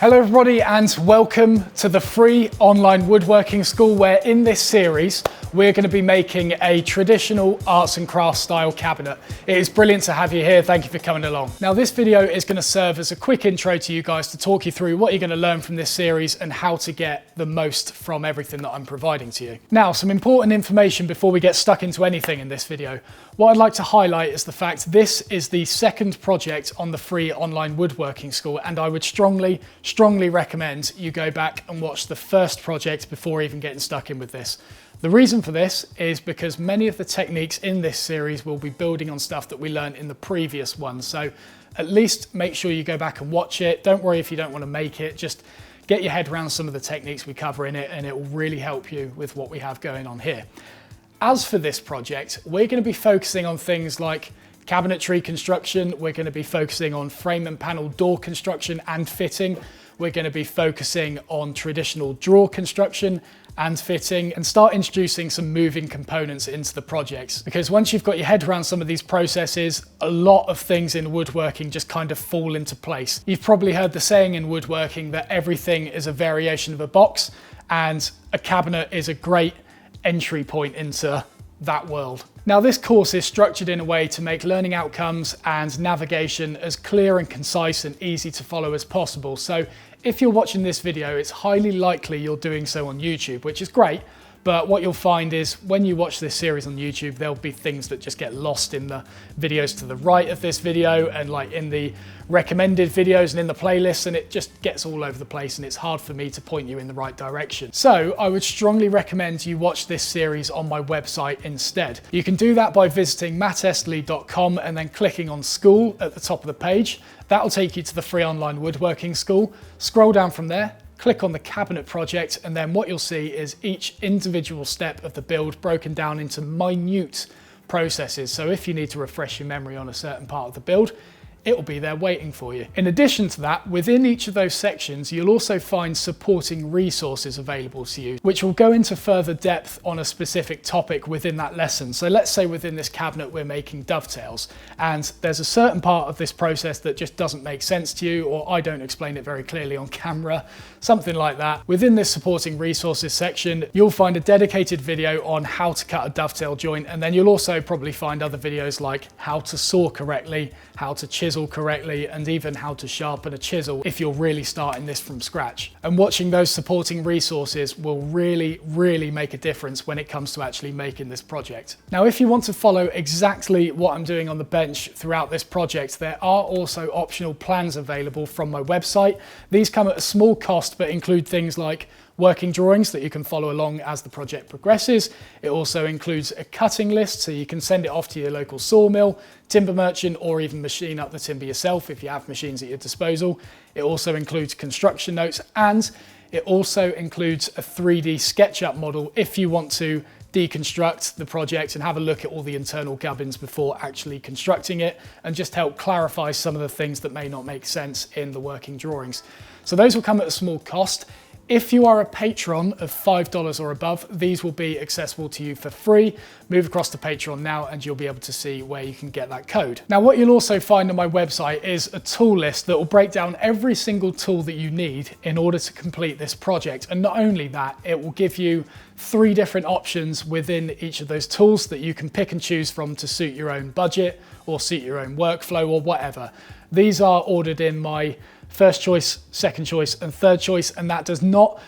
Hello everybody and welcome to the free online woodworking school, where in this series we're going to be making a traditional arts and crafts style cabinet. It is brilliant to have you here. Thank you for coming along. Now this video is going to serve as a quick intro to you guys to talk you through what you're going to learn from this series and how to get the most from everything that I'm providing to you. Now, some important information before we get stuck into anything in this video. What I'd like to highlight is the fact this is the second project on the free online woodworking school, and I would strongly recommend you go back and watch the first project before even getting stuck in with this. The reason for this is because many of the techniques in this series will be building on stuff that we learned in the previous one. So at least make sure you go back and watch it. Don't worry if you don't want to make it, just get your head around some of the techniques we cover in it and it will really help you with what we have going on here. As for this project, we're going to be focusing on things like cabinetry construction. We're going to be focusing on frame and panel door construction and fitting. We're going to be focusing on traditional drawer construction and fitting, and start introducing some moving components into the projects. Because once you've got your head around some of these processes, a lot of things in woodworking just kind of fall into place. You've probably heard the saying in woodworking that everything is a variation of a box, and a cabinet is a great entry point into that world. Now this course is structured in a way to make learning outcomes and navigation as clear and concise and easy to follow as possible. So if you're watching this video, it's highly likely you're doing so on YouTube, which is great. But what you'll find is when you watch this series on YouTube, there'll be things that just get lost in the videos to the right of this video and like in the recommended videos and in the playlists, and it just gets all over the place and it's hard for me to point you in the right direction. So I would strongly recommend you watch this series on my website instead. You can do that by visiting mattesley.com and then clicking on school at the top of the page. That'll take you to the free online woodworking school. Scroll down from there, click on the cabinet project, and then what you'll see is each individual step of the build broken down into minute processes. So if you need to refresh your memory on a certain part of the build, it will be there waiting for you. In addition to that, within each of those sections, you'll also find supporting resources available to you, which will go into further depth on a specific topic within that lesson. So let's say within this cabinet, we're making dovetails, and there's a certain part of this process that just doesn't make sense to you, or I don't explain it very clearly on camera, something like that. Within this supporting resources section, you'll find a dedicated video on how to cut a dovetail joint, and then you'll also probably find other videos like how to saw correctly, how to chisel correctly, and even how to sharpen a chisel if you're really starting this from scratch. And watching those supporting resources will really make a difference when it comes to actually making this project. Now, if you want to follow exactly what I'm doing on the bench throughout this project, there are also optional plans available from my website. These come at a small cost, but include things like working drawings that you can follow along as the project progresses. It also includes a cutting list, so you can send it off to your local sawmill, timber merchant, or even machine up the timber yourself if you have machines at your disposal. It also includes construction notes, and it also includes a 3D SketchUp model if you want to deconstruct the project and have a look at all the internal gubbins before actually constructing it, and just help clarify some of the things that may not make sense in the working drawings. So those will come at a small cost. If you are a patron of $5 or above, these will be accessible to you for free. Move across to Patreon now and you'll be able to see where you can get that code. Now, what you'll also find on my website is a tool list that will break down every single tool that you need in order to complete this project. And not only that, it will give you 3 different options within each of those tools that you can pick and choose from to suit your own budget or suit your own workflow or whatever. These are ordered in my first choice, second choice, and third choice, and that does not,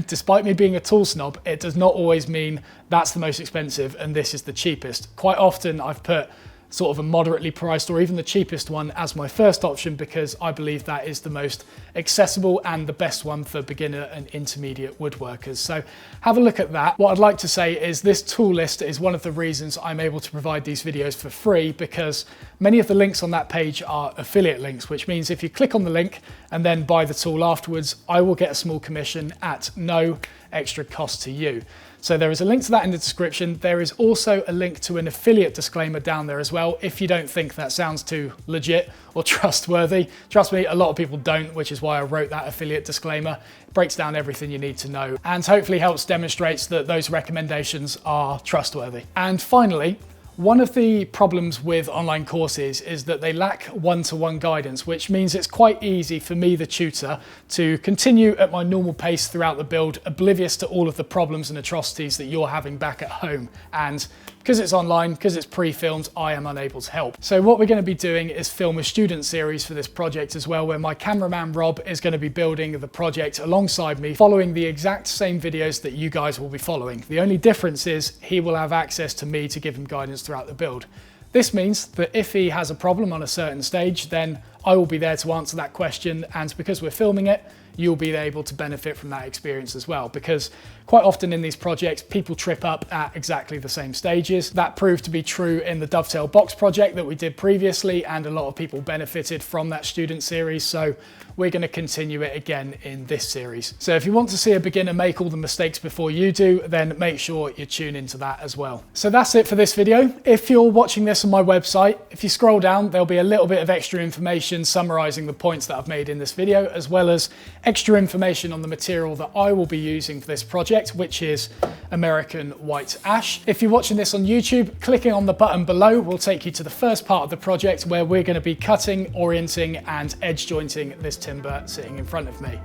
despite me being a tool snob, it does not always mean that's the most expensive and this is the cheapest. Quite often I've put sort of a moderately priced or even the cheapest one as my first option because I believe that is the most accessible and the best one for beginner and intermediate woodworkers. So have a look at that. What I'd like to say is this tool list is one of the reasons I'm able to provide these videos for free, because many of the links on that page are affiliate links, which means if you click on the link and then buy the tool afterwards, I will get a small commission at no extra cost to you. So there is a link to that in the description. There is also a link to an affiliate disclaimer down there as well, if you don't think that sounds too legit or trustworthy. Trust me, a lot of people don't, which is why I wrote that affiliate disclaimer. It breaks down everything you need to know and hopefully helps demonstrate that those recommendations are trustworthy. And finally, One of the problems with online courses is that they lack one-to-one guidance, which means it's quite easy for me, the tutor, to continue at my normal pace throughout the build, oblivious to all of the problems and atrocities that you're having back at home. And because it's online, because it's pre-filmed, I am unable to help. So what we're going to be doing is film a student series for this project as well, where my cameraman Rob is going to be building the project alongside me, following the exact same videos that you guys will be following. The only difference is he will have access to me to give him guidance throughout the build. This means that if he has a problem on a certain stage, then I will be there to answer that question, and because we're filming it, you'll be able to benefit from that experience as well, because quite often in these projects people trip up at exactly the same stages. That proved to be true in the dovetail box project that we did previously, and a lot of people benefited from that student series, so we're going to continue it again in this series. So if you want to see a beginner make all the mistakes before you do, then make sure you tune into that as well. So that's it for this video. If you're watching this on my website, if you scroll down, there'll be a little bit of extra information summarizing the points that I've made in this video, as well as extra information on the material that I will be using for this project, which is American white ash. If you're watching this on YouTube, clicking on the button below will take you to the first part of the project, where we're going to be cutting, orienting and edge jointing this timber sitting in front of me.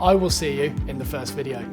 I will see you in the first video.